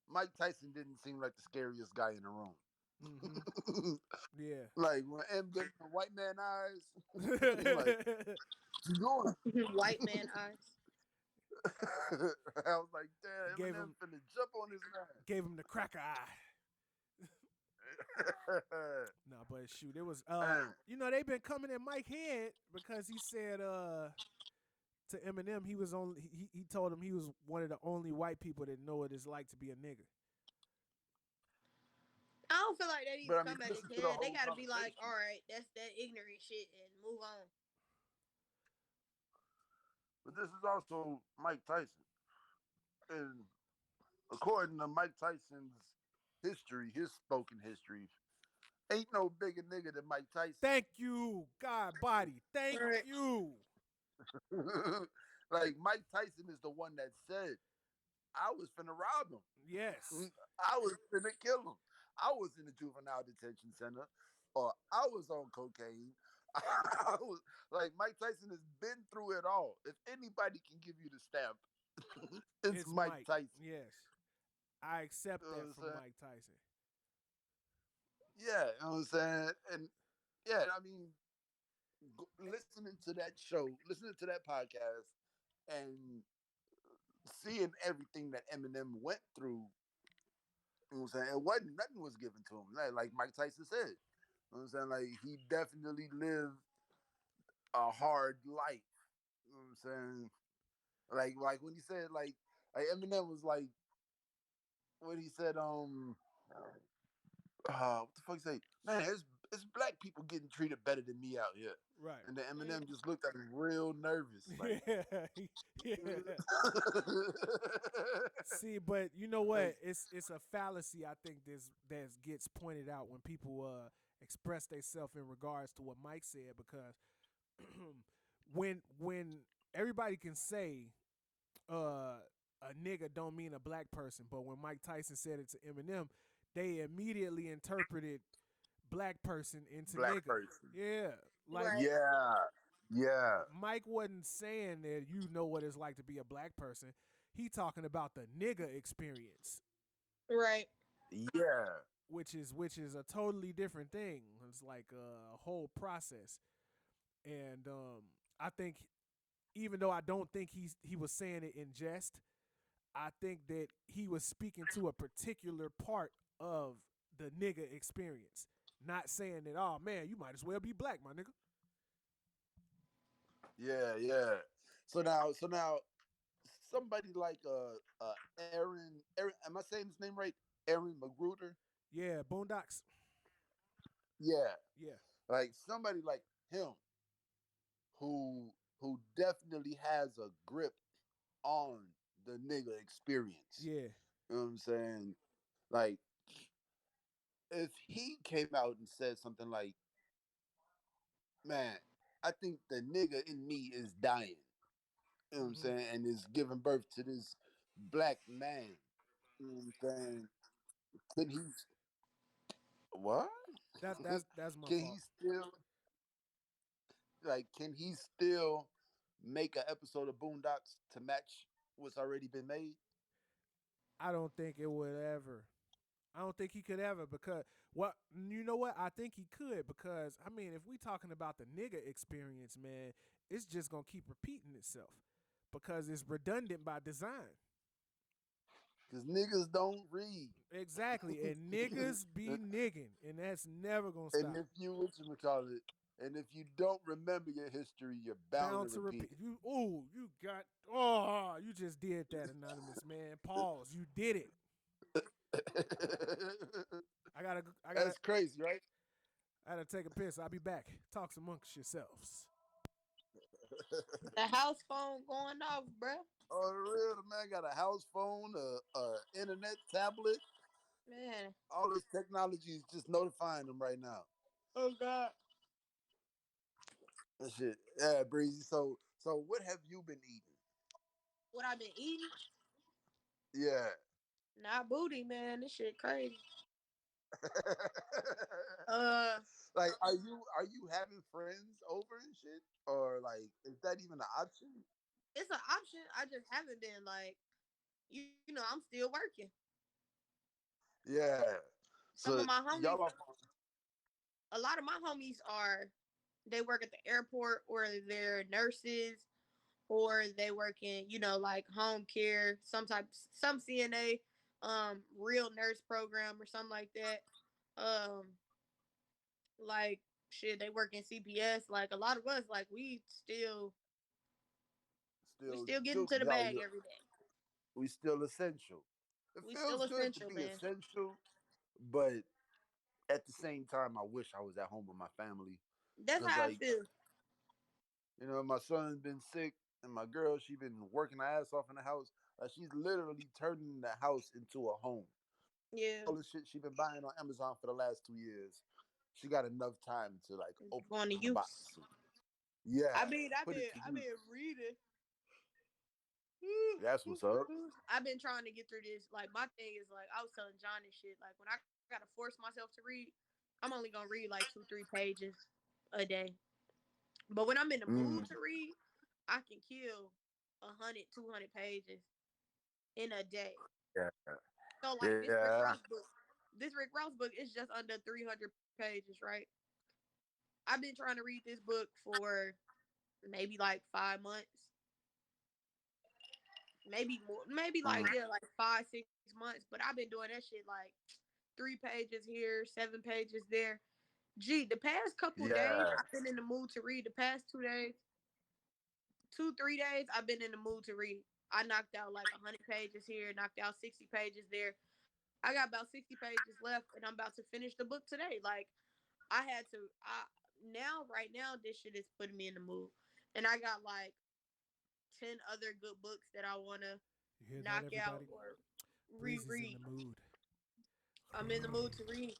Mike Tyson didn't seem like the scariest guy in the room. Mm-hmm. Yeah. Like when M gave him the white man eyes, like you doing? White man eyes. I was like, He damn, gave Eminem him finna jump on his the cracker eye. man. No, but shoot, it was Man, they've been coming at Mike Head because he said to Eminem he was only he told him he was one of the only white people that know what it's like to be a nigga. I don't feel like they need but to I mean, come at his listen to the head. They whole gotta be like, all conversation. right, that's that ignorant shit and move on. But this is also Mike Tyson, and according to Mike Tyson's history, his spoken history, ain't no bigger nigga than Mike Tyson. Thank you, God body. Thank Right. you. Like Mike Tyson is the one that said, "I was finna rob him. Yes. I was finna kill him. I was in the juvenile detention center, or I was on cocaine." I was like Mike Tyson has been through it all. If anybody can give you the stamp, it's It's Mike Mike. Tyson. Yes. I You accept know what that I'm from saying? Mike Tyson. Yeah, you know what I'm saying? And yeah, I mean, listening to that show, listening to that podcast, and seeing everything that Eminem went through, you know what I'm saying? It wasn't nothing was given to him. Like Mike Tyson said. You know what I'm saying? Like he definitely lived a hard life. You know what I'm saying? Like when he said like Eminem was like when he said what the fuck say? Man, it's black people getting treated better than me out here. Right. And then Eminem just looked at him real nervous, like Yeah. Yeah. See, but you know like what? It's a fallacy I think that gets pointed out when people express themselves in regards to what Mike said because when everybody can say uh a nigga don't mean a black person, but when Mike Tyson said it to Eminem, they immediately interpreted black person into black nigga. person. Yeah. Like Right. Yeah. Yeah. Mike wasn't saying that you know what it's like to be a black person. He talking about the nigga experience, Right. Yeah. which is a totally different thing. It's like a whole process. And I think even though I don't think he was saying it in jest, I think that he was speaking to a particular part of the nigga experience. Not saying that, oh man, you might as well be black, my nigga. Yeah. Yeah. So now somebody like Aaron, am I saying his name right? Aaron Magruder? Yeah, Boondocks. Yeah. Yeah. Like somebody like him who definitely has a grip on the nigga experience. Yeah. You know what I'm saying? Like if he came out and said something like, "Man, I think the nigga in me is dying," you know what I'm Mm-hmm. saying, and is giving birth to this black man. You know what I'm saying? Can he what? That's my Can he fault. still can he still make an episode of Boondocks to match what's already been made? I don't think it would ever. I don't think he could ever because what you know what I think he could because I mean if we talking about the nigga experience, man, it's just gonna keep repeating itself because it's redundant by design. Because niggas don't read. Exactly, and niggas be nigging, and that's never gonna And stop. if you what you call it, and if you don't remember your history, you're bound to Bound to repeat repeat. You just did that, anonymous man. Pause. You did it. it. I gotta I gotta That's crazy, right? I gotta take a piss. I'll be back. Talk amongst yourselves. The house phone going off, bruh. Oh, real the man got a house phone, a internet tablet. Man. All this technology is just notifying them right now. Oh God. That shit, yeah, breezy. So what have you been eating? What I've been eating? Yeah. Not booty, man. This shit crazy. Uh, Like, are you having friends over and shit, or like, is that even an option? it's an option. I just haven't been like, you know, I'm still working. Yeah. Some of So my y'all homies, are a lot of my homies are, they work at the airport, or they're nurses, or they work in, like home care, some CNA, real nurse program or something like that. Um, like shit, they work in CPS. Like a lot of us, like we still still get into the juking. bag every day. We still essential. It We feels still good to essential, be man. essential, but at the same time, I wish I was at home with my family. That's Cause how I like, feel. my son's been sick, and my girl, she been working her ass off in the house. Like she's literally turning the house into a home. Yeah, All the shit she been buying on Amazon for the last 2 years, she got enough time to like open going to the box. use. Yeah, I mean, put it to I've use. been reading. That's what's up. I've been trying to get through this. Like my thing is like I was telling John and shit. Like when I gotta force myself to read, I'm only gonna read like 2-3 pages a day. But when I'm in the mood Mm, to read, I can kill 100, 200 pages in a day. yeah, So like yeah. This Rick Ross book is just under 300 pages, right? I've been trying to read this book for maybe like 5 months, maybe more, maybe like, Mm, yeah, like 5, 6 months. But I've been doing that shit like 3 pages here, 7 pages there. Gee, the past couple days yeah, I've been in the mood to read. The past 2 days, 2, 3 days, I've been in the mood to read. I knocked out like 100 pages here, knocked out 60 pages there. I got about 60 pages left, and I'm about to finish the book today. Like I had to. Right now, this shit is putting me in the mood, and I got like 10 other good books that I want to You hear that, knock out everybody? or Breezy's in reread. the mood. I'm in the mood to read.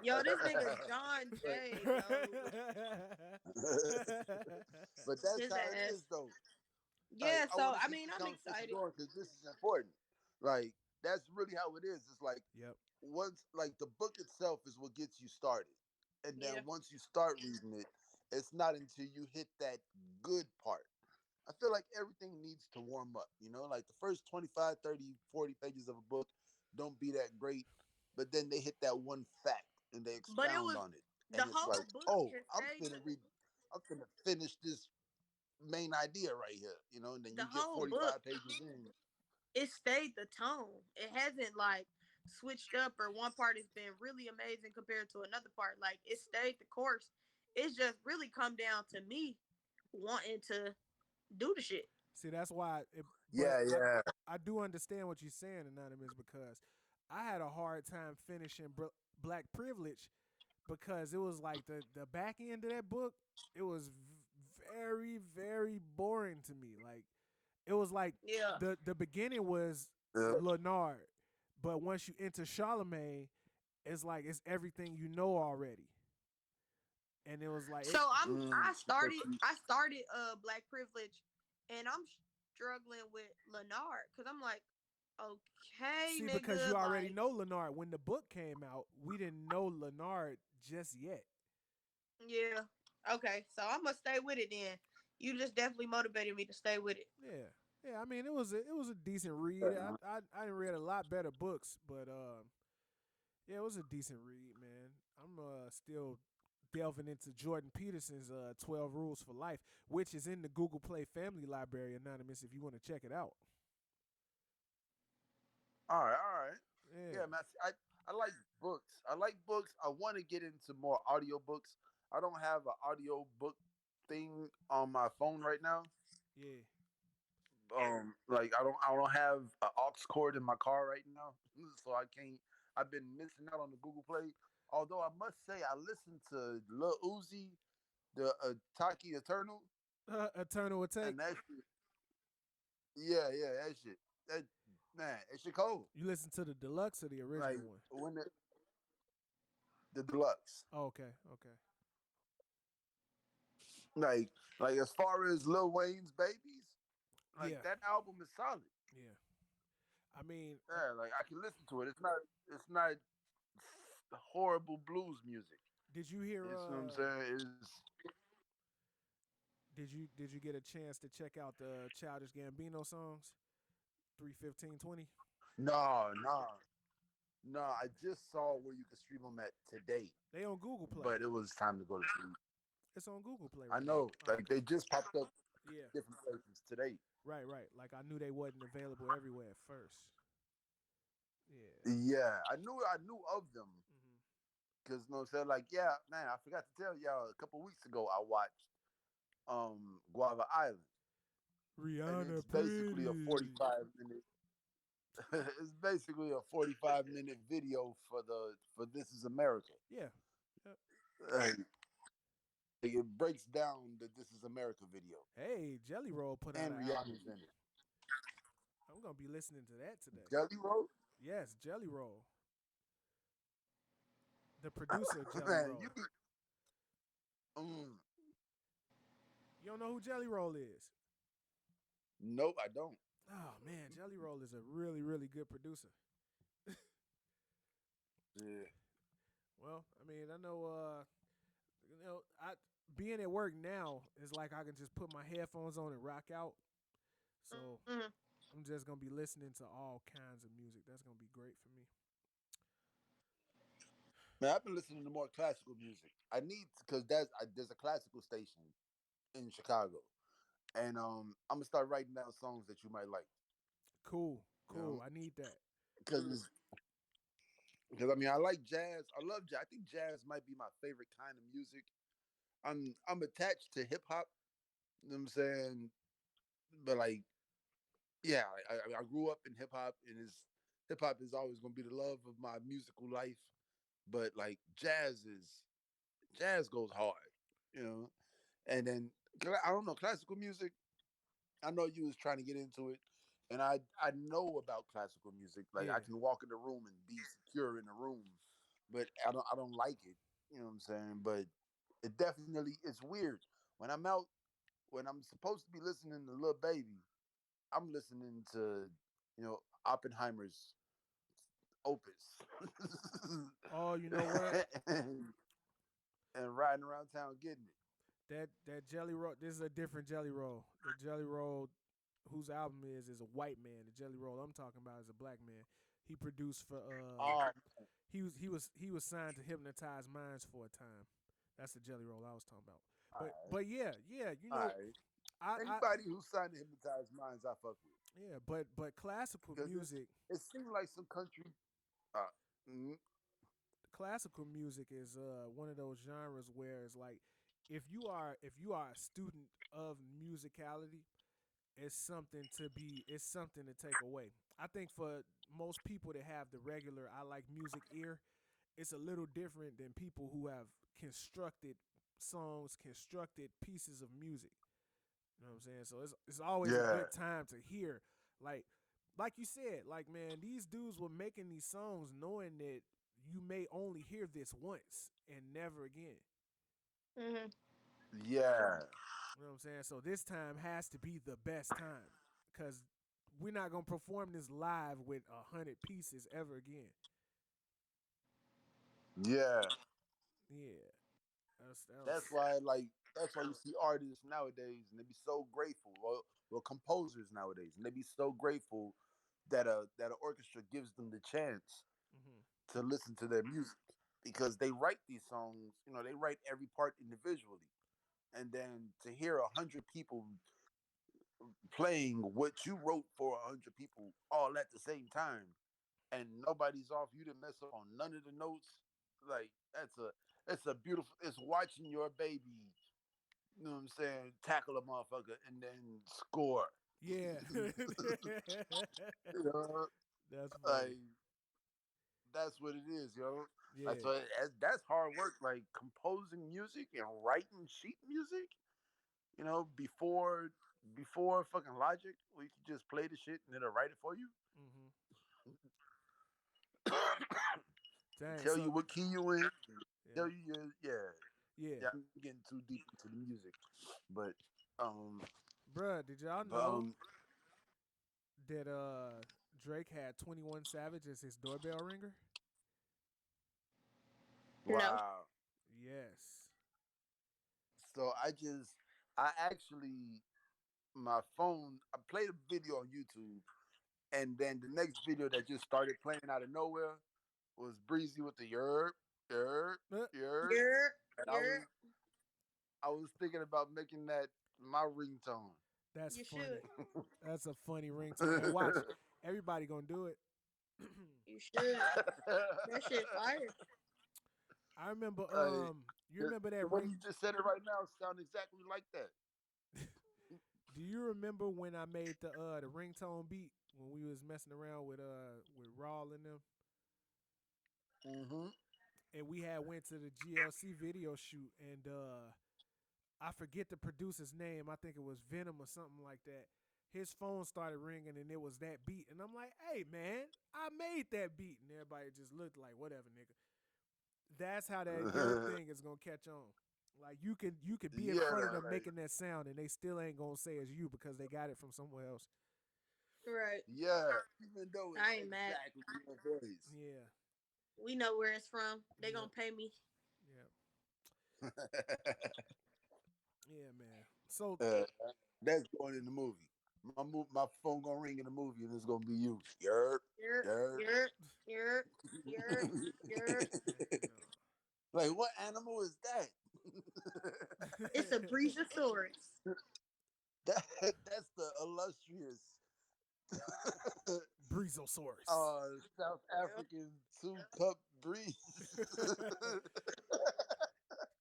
Yo, this nigga John but Jay, yo, but that's his how it ass. is though. Like Yeah, I so want to I keep mean, this I'm conversation excited. going because this is important. Like that's really how it is. It's like Yep. once like the book itself is what gets you started, and then Yeah, once you start reading it, it's not until you hit that good part. I feel like everything needs to warm up, like the first 25, 30, 40 pages of a book don't be that great, but then they hit that one fact and they but it expound was on it. the And it's whole like, book oh, can stay. I'm finna finish this main idea right here, and then The you get whole book, 45 pages in. it stayed the tone. It hasn't like switched up, or one part has been really amazing compared to another part. Like it stayed the course. It's just really come down to me wanting to do the shit. See, that's why. But Yeah, yeah. I do understand what you're saying, Anonymous, because I had a hard time finishing Black Privilege because it was like the back end of that book. It was very very boring to me. Like it was like Yeah. the beginning was Yeah. Leonard, but once you enter Charlemagne, it's like it's everything you know already, and it was like So it. Because I started Black Privilege, and I'm struggling with Leonard because I'm like, okay, See, because you nigga, already like, know Leonard. When the book came out, we didn't know Leonard just yet. yeah, okay. So I'm gonna stay with it then. You just definitely motivated me to stay with it. Yeah, yeah. I mean, it was a decent read. I didn't read a lot better books, but yeah, it was a decent read, man. I'm still delving into Jordan Peterson's 12 Rules for Life, which is in the Google Play Family Library, Anonymous, if you want to check it out. all right, all right. Yeah. Yeah, man. I like books. I like books. I want to get into more audiobooks. I don't have an audio book thing on my phone right now. Yeah. Like I don't have an aux cord in my car right now, so I can't. I've been missing out on the Google Play. Although I must say, I listened to Lil Uzi, the Taki Eternal, Eternal Take. and that shit. Yeah, yeah, that shit. That man, that shit cold. You listen to the deluxe or the Like original one? when the deluxe. Oh, okay, okay. Like like as far as Lil Wayne's babies, like Yeah, that album is solid. yeah. I mean, Yeah, like I can listen to it. It's not horrible blues music. did you hear? It's what I'm saying. It's Did you get a chance to check out the Childish Gambino songs? 31520. no, no. No, I just saw where you could stream them at today, They on Google Play. but it was time to go to sleep. It's on Google Play I right now. know, Oh, like okay. they just popped up Yeah. different places today. Right, right. Like I knew they wasn't available everywhere at first. Yeah. Yeah, I knew of them Hmm. because no, said like, yeah, man, I forgot to tell y'all a couple weeks ago I watched Guava Island, and Rihanna it's basically a pretty. 45 minute. It's basically a 45-minute video for This Is America. Yeah. Yep. Like, it breaks down the This Is America video, Hey, Jelly Roll put out and an album. Rihanna's in it. I'm gonna be listening to that today. Jelly Roll, Yes, Jelly Roll, the producer of Jelly man, you Roll. be, mm, You don't know who Jelly Roll is? nope, I don't. Oh man, Jelly Roll is a really, really good producer. Yeah. Well, I mean, I know, I being at work now is like I can just put my headphones on and rock out. So Mm-hmm. I'm just gonna be listening to all kinds of music. That's gonna be great for me. Man, I've been listening to more classical music. I need because there's a classical station in Chicago, and I'm gonna start writing down songs that you might like. Cool, You know, cool. I need that. because I mean I like jazz. I love jazz. I think jazz might be my favorite kind of music. I'm attached to hip hop. You know what I'm saying? But like, yeah, I grew up in hip hop, and hip hop is always gonna be the love of my musical life. But like jazz goes hard, you know. And then I don't know classical music. I know you was trying to get into it, and I know about classical music. Like I Yeah. can walk in the room and be secure in the room, but I don't like it. You know what I'm saying? But it definitely it's weird when I'm out when I'm supposed to be listening to Lil Baby. I'm listening to Oppenheimer's Opus. Oh, you know what? and, and riding around town getting it. That Jelly Roll. This is a different Jelly Roll. The Jelly Roll, whose album is a white man. The Jelly Roll I'm talking about is a black man. He produced for Oh, he was signed to Hypnotize Minds for a time. That's the Jelly Roll I was talking about. all right, But yeah, yeah, all right. I Anybody who's signed to Hypnotize Minds, I fuck with yeah, but classical because music, it seems like some country. Uh, mm, classical music is one of those genres where it's like if you are a student of musicality, it's something to take away. I think for most people that have the regular I like music ear, it's a little different than people who have constructed songs, constructed pieces of music. You know what I'm saying? So it's always a yeah, good time to hear, like like you said, like man, these dudes were making these songs knowing that you may only hear this once and never again. Mm-hmm. yeah, You know what I'm saying? So this time has to be the best time because we're not gonna perform this live with 100 pieces ever again. yeah. Yeah, that was That's why, like, that's why you see artists nowadays, and they be so grateful, or composers nowadays, and they be so grateful that an orchestra gives them the chance hmm to listen to their music because they write these songs. They write every part individually, and then to hear 100 people playing what you wrote for 100 people all at the same time, and nobody's off. You didn't mess up on none of the notes. Like it's a beautiful. It's watching your baby. You know what I'm saying? Tackle a motherfucker and then score. yeah. You know, That's funny. like that's what it is, yo. Like Yeah. so, that's hard work. Like composing music and writing sheet music. Before fucking Logic, where you can just play the shit and it'll write it for you. hmm Dang. Tell you So what key you in. yeah, Tell you yeah. yeah, Yeah, I'm getting too deep into the music, but um, bruh. Did y'all but know that Drake had 21 Savage as his doorbell ringer? No. wow. Yes. So I actually, my phone, I played a video on YouTube, and then the next video that just started playing out of nowhere was Breezy with the yerp, yerp, Uh, yerp. You're And you're I was thinking about making that my ringtone. That's you funny. should. That's a funny ringtone. And watch, everybody gonna do it. You should. That shit fire. I remember. Like, You remember that the way ring? you just said it right now sound exactly like that. Do you remember when I made the ringtone beat when we was messing around with Raw and them, Mm-hmm. and we had went to the GLC video shoot, and I forget the producer's name. I think it was Venom or something like that. His phone started ringing, and it was that beat, and I'm like, "Hey, man, I made that beat," and everybody just looked like, "Whatever, nigga." That's how that Yerp thing is gonna catch on. Like you could be in Yeah, front of them like making that sound, and they still ain't gonna say it's you because they got it from somewhere else. Right. yeah. Even though it's I ain't mad. exactly your voice. Yeah, We know where it's from. They yeah, gonna pay me. yeah, yeah, man. So Uh, that's going in the movie. My phone gonna ring in the movie, and it's gonna be you. Yerp, You're yerp. you're you're you're you're. heck Like, what animal is that? It's a no. breezosaurus. that that's the illustrious Breezosaurus. South Yep. African 2 cup breeze.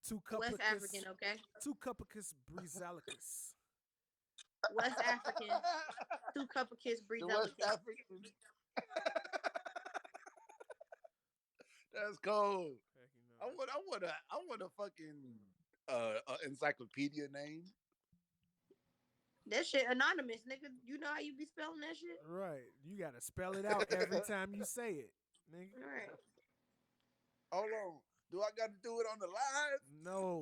Two West cupicus, African, okay? two cupicus breezalicus. West African. Two cup of kiss The West breezelicus. African. That's cold. Heck I no. want. I want a. I want a fucking encyclopedia name. That shit anonymous, nigga. You know how you be spelling that shit? Right, you gotta spell it out every time you say it, nigga. All right. Hold on. Do I got to do it on the live? No.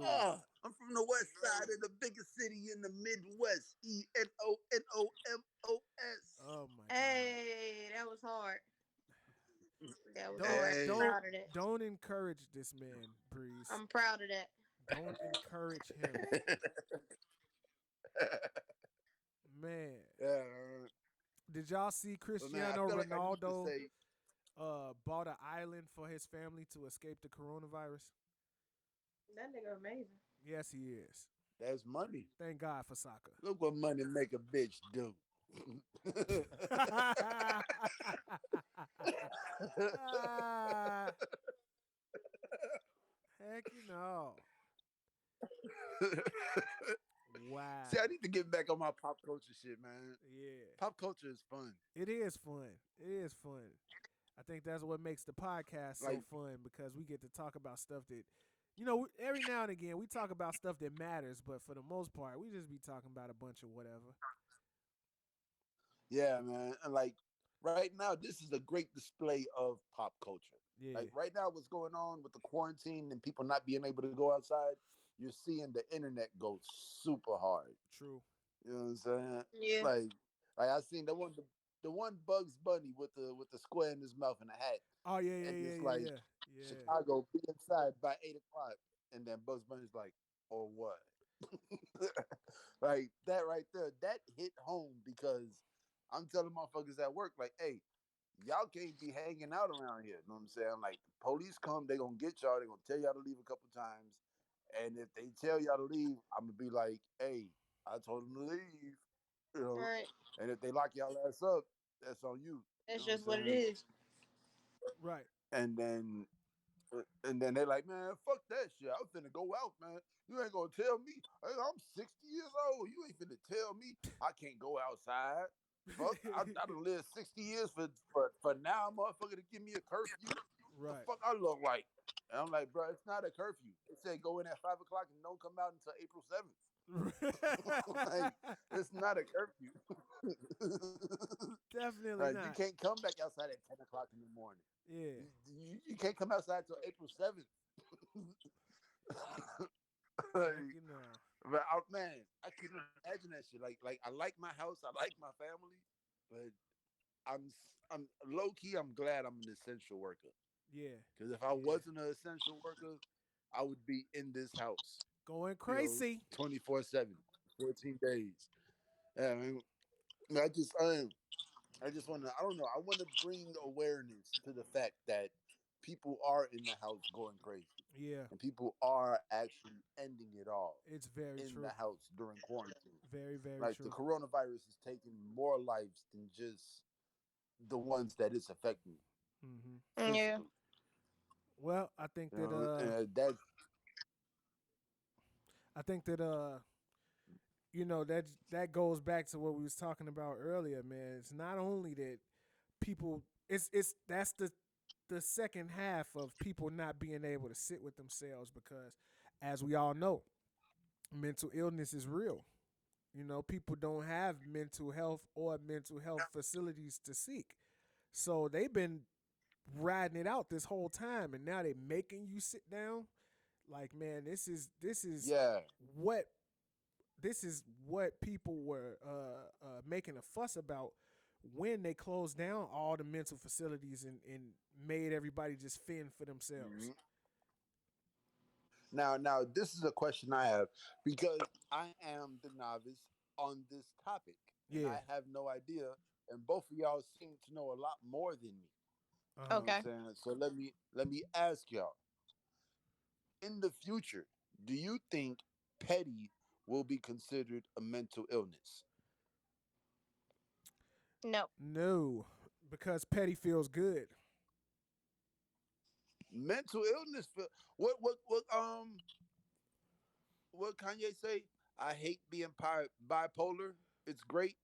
I'm from the west side of the biggest city in the Midwest. ENONOMOS. Oh my god. Hey, that was hard. That was Don't hard. Hey. I'm don't proud of that. don't encourage this man, Breeze. I'm proud of that. Don't encourage him, man. Yeah. Did y'all see But man, I Cristiano feel like I need to Ronaldo say, bought an island for his family to escape the coronavirus? That nigga amazing. Yes, he is. that's money. Thank God for soccer. Look what money make a bitch do. Ah, heck no. Wow. See, I need to get back on my pop culture shit, man. Yeah. Pop culture is fun. It is fun. It is fun. I think that's what makes the podcast so Like, fun because we get to talk about stuff that, every now and again we talk about stuff that matters, but for the most part, we just be talking about a bunch of whatever. yeah, man. And like right now, this is a great display of pop culture. Yeah, Like right now, what's going on with the quarantine and people not being able to go outside, you're seeing the internet go super hard. true. You know what I'm saying? Yeah. Like, I seen the one Bugs Bunny with the square in his mouth and a hat, Oh yeah, yeah, and yeah, it's yeah, like yeah, yeah. Chicago be inside by 8 o'clock, and then Bugs Bunny's like, or what? Like that right there, that hit home because I'm telling motherfuckers at work, like, hey, y'all can't be hanging out around here. You know what I'm saying? Like, the police come, they gonna get y'all, they gonna tell y'all to leave a couple times. And if they tell y'all to leave, I'm gonna be like, hey, I told them to leave. You All know, right. and if they lock y'all ass up, that's on you. You That's know what I'm just what it saying? is. Right. And then they like, man, fuck that shit. I'm finna go out, man. You ain't gonna tell me. Hey, I'm 60 years old. You ain't finna tell me I can't go outside. Fuck, I done lived 60 years for now, motherfucker, to give me a curfew. The Right. fuck I look like? And I'm like, bro, it's not a curfew. They say go in at 5 o'clock and don't come out until April 7th. Like, it's not a curfew. Definitely Like, you not. can't come back outside at 10 o'clock in the morning. Yeah. You can't come outside till April 7th. Heck Like, no. but man, I can imagine that shit. Like I like my house, I like my family, but I'm low key. I'm glad I'm an essential worker Yeah. because if I Yeah. wasn't an essential worker, I would be in this house, Going crazy. 24/7, 14 days. Yeah, I mean, I just I just want to. I don't know. I want to bring awareness to the fact that people are in the house going crazy, Yeah, and people are actually ending it all it's very in the true. house during quarantine. Very, very Like the true. coronavirus is taking more lives than just the ones that it's affecting Hmm. Yeah. physically. Well, You know, I think that that goes back to what we was talking about earlier, man. It's not only that people it's that's the second half of people not being able to sit with themselves because as we all know, mental illness is real. People don't have mental health or mental health facilities to seek. So they've been riding it out this whole time and now they're making you sit down. Like, man, yeah. what this is what people were making a fuss about when they closed down all the mental facilities and made everybody just fend for themselves. Mhm. Now, this is a question I have because I am the novice on this topic, and Yeah. I have no idea. And both of y'all seem to know a lot more than me. Uh You huh. know what I'm Okay. saying? So let me ask y'all: in the future, do you think petty will be considered a mental illness? No. No, because petty feels good. Mental illness? What Kanye say? I hate being bipolar. It's great.